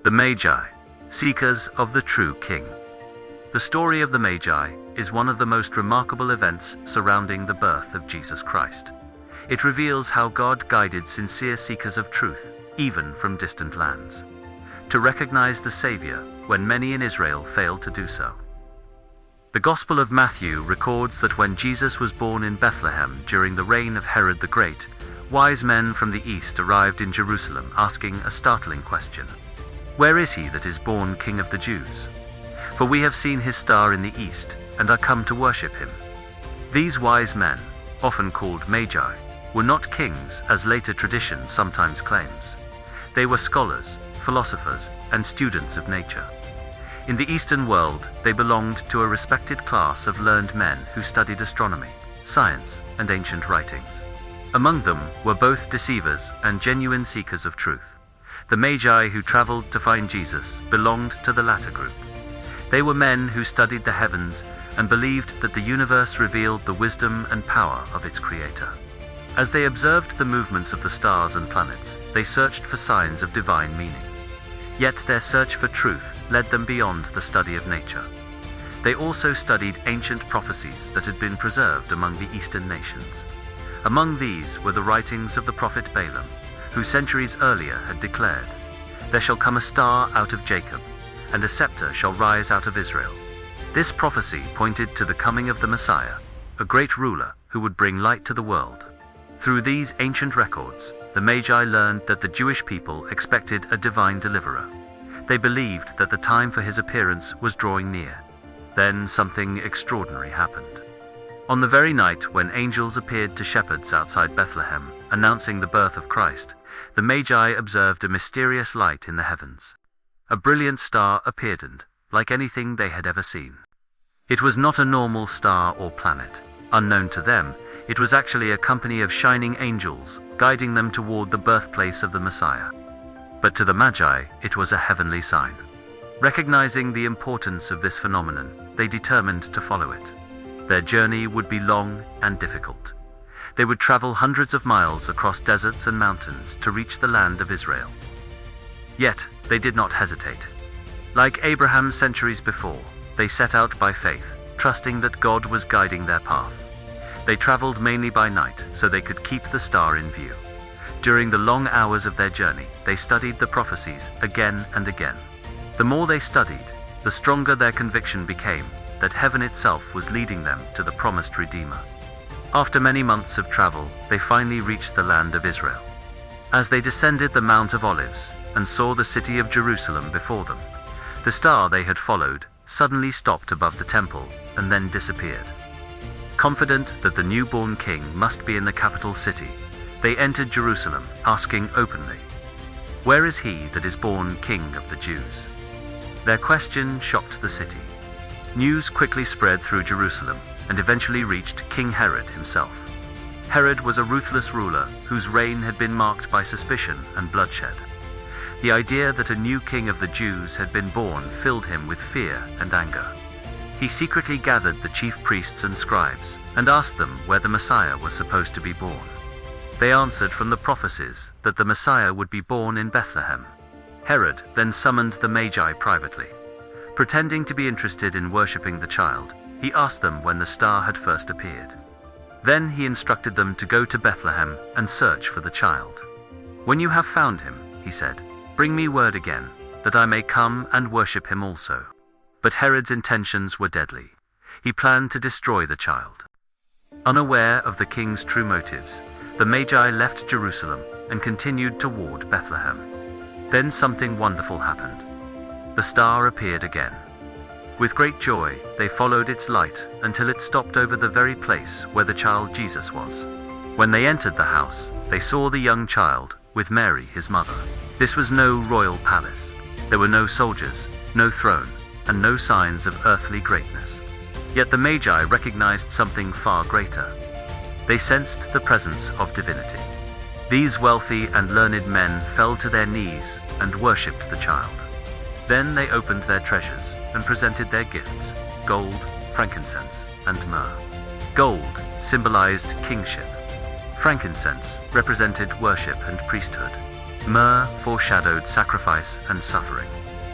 The Magi, seekers of the true king. The story of the Magi is one of the most remarkable events surrounding the birth of Jesus Christ. It reveals how God guided sincere seekers of truth, even from distant lands, to recognize the Savior when many in Israel failed to do so. The Gospel of Matthew records that when Jesus was born in Bethlehem during the reign of Herod the Great, wise men from the east arrived in Jerusalem asking a startling question. "Where is he that is born King of the Jews? For we have seen his star in the east, and are come to worship him." These wise men, often called Magi, were not kings as later tradition sometimes claims. They were scholars, philosophers, and students of nature. In the Eastern world, they belonged to a respected class of learned men who studied astronomy, science, and ancient writings. Among them were both deceivers and genuine seekers of truth. The Magi who traveled to find Jesus belonged to the latter group. They were men who studied the heavens and believed that the universe revealed the wisdom and power of its creator. As they observed the movements of the stars and planets, they searched for signs of divine meaning. Yet their search for truth led them beyond the study of nature. They also studied ancient prophecies that had been preserved among the Eastern nations. Among these were the writings of the prophet Balaam, who centuries earlier had declared, "There shall come a star out of Jacob, and a scepter shall rise out of Israel." This prophecy pointed to the coming of the Messiah, a great ruler who would bring light to the world. Through these ancient records, the Magi learned that the Jewish people expected a divine deliverer. They believed that the time for his appearance was drawing near. Then something extraordinary happened. On the very night when angels appeared to shepherds outside Bethlehem, announcing the birth of Christ, the Magi observed a mysterious light in the heavens. A brilliant star appeared and, like anything they had ever seen. It was not a normal star or planet. Unknown to them, it was actually a company of shining angels, guiding them toward the birthplace of the Messiah. But to the Magi, it was a heavenly sign. Recognizing the importance of this phenomenon, they determined to follow it. Their journey would be long and difficult. They would travel hundreds of miles across deserts and mountains to reach the land of Israel. Yet, they did not hesitate. Like Abraham centuries before, they set out by faith, trusting that God was guiding their path. They traveled mainly by night so they could keep the star in view. During the long hours of their journey, they studied the prophecies again and again. The more they studied, the stronger their conviction became that heaven itself was leading them to the promised Redeemer. After many months of travel, they finally reached the land of Israel. As they descended the Mount of Olives and saw the city of Jerusalem before them, the star they had followed suddenly stopped above the temple and then disappeared. Confident that the newborn king must be in the capital city, they entered Jerusalem, asking openly, "Where is he that is born King of the Jews?" Their question shocked the city. News quickly spread through Jerusalem and eventually reached King Herod himself. Herod was a ruthless ruler whose reign had been marked by suspicion and bloodshed. The idea that a new king of the Jews had been born filled him with fear and anger. He secretly gathered the chief priests and scribes and asked them where the Messiah was supposed to be born. They answered from the prophecies that the Messiah would be born in Bethlehem. Herod then summoned the Magi privately. Pretending to be interested in worshipping the child, he asked them when the star had first appeared. Then he instructed them to go to Bethlehem and search for the child. "When you have found him," he said, "bring me word again, that I may come and worship him also." But Herod's intentions were deadly. He planned to destroy the child. Unaware of the king's true motives, the Magi left Jerusalem and continued toward Bethlehem. Then something wonderful happened. The star appeared again. With great joy, they followed its light until it stopped over the very place where the child Jesus was. When they entered the house, they saw the young child with Mary, his mother. This was no royal palace. There were no soldiers, no throne, and no signs of earthly greatness. Yet the Magi recognized something far greater. They sensed the presence of divinity. These wealthy and learned men fell to their knees and worshipped the child. Then they opened their treasures and presented their gifts: gold, frankincense, and myrrh. Gold symbolized kingship. Frankincense represented worship and priesthood. Myrrh foreshadowed sacrifice and suffering.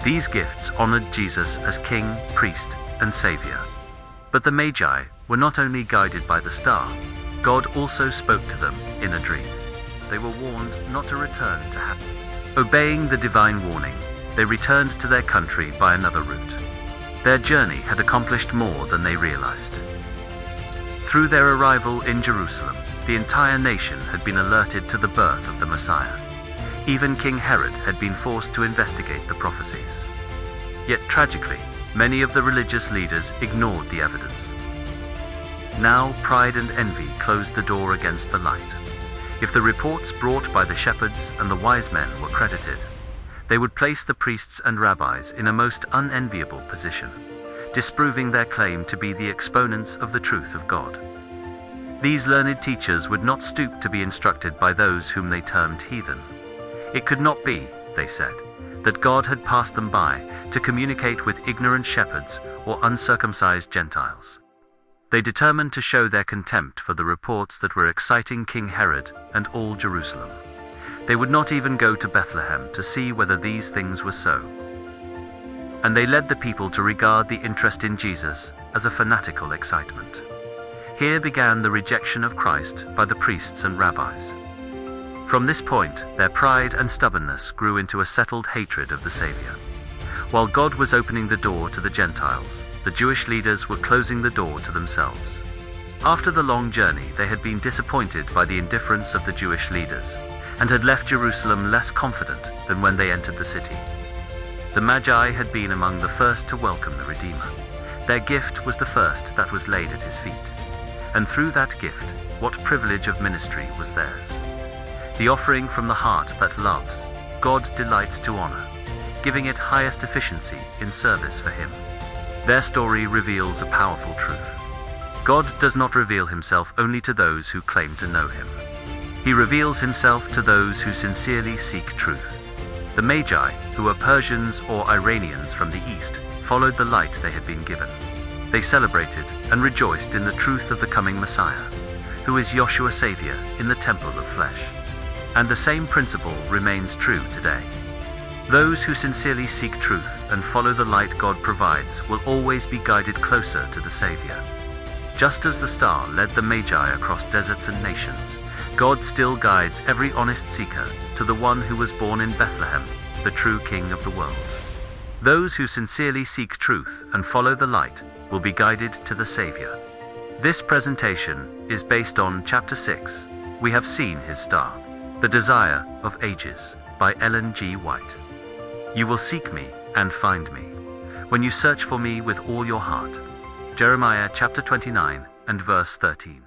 These gifts honored Jesus as king, priest, and savior. But the Magi were not only guided by the star, God also spoke to them in a dream. They were warned not to return to heaven. Obeying the divine warning, they returned to their country by another route. Their journey had accomplished more than they realized. Through their arrival in Jerusalem, the entire nation had been alerted to the birth of the Messiah. Even King Herod had been forced to investigate the prophecies. Yet tragically, many of the religious leaders ignored the evidence. Now pride and envy closed the door against the light. If the reports brought by the shepherds and the wise men were credited, they would place the priests and rabbis in a most unenviable position, disproving their claim to be the exponents of the truth of God. These learned teachers would not stoop to be instructed by those whom they termed heathen. It could not be, they said, that God had passed them by to communicate with ignorant shepherds or uncircumcised Gentiles. They determined to show their contempt for the reports that were exciting King Herod and all Jerusalem. They would not even go to Bethlehem to see whether these things were so. And they led the people to regard the interest in Jesus as a fanatical excitement. Here began the rejection of Christ by the priests and rabbis. From this point, their pride and stubbornness grew into a settled hatred of the Savior. While God was opening the door to the Gentiles, the Jewish leaders were closing the door to themselves. After the long journey, they had been disappointed by the indifference of the Jewish leaders, and had left Jerusalem less confident than when they entered the city. The Magi had been among the first to welcome the Redeemer. Their gift was the first that was laid at his feet. And through that gift, what privilege of ministry was theirs. The offering from the heart that loves, God delights to honor, giving it highest efficiency in service for him. Their story reveals a powerful truth. God does not reveal himself only to those who claim to know him. He reveals himself to those who sincerely seek truth. The Magi, who were Persians or Iranians from the east, followed the light they had been given. They celebrated and rejoiced in the truth of the coming Messiah, who is Yeshua Savior in the temple of flesh. And the same principle remains true today. Those who sincerely seek truth and follow the light God provides will always be guided closer to the Savior. Just as the star led the Magi across deserts and nations, God still guides every honest seeker to the one who was born in Bethlehem, the true King of the world. Those who sincerely seek truth and follow the light will be guided to the Savior. This presentation is based on Chapter 6, We Have Seen His Star, The Desire of Ages, by Ellen G. White. You will seek me and find me, when you search for me with all your heart. Jeremiah chapter 29 and verse 13.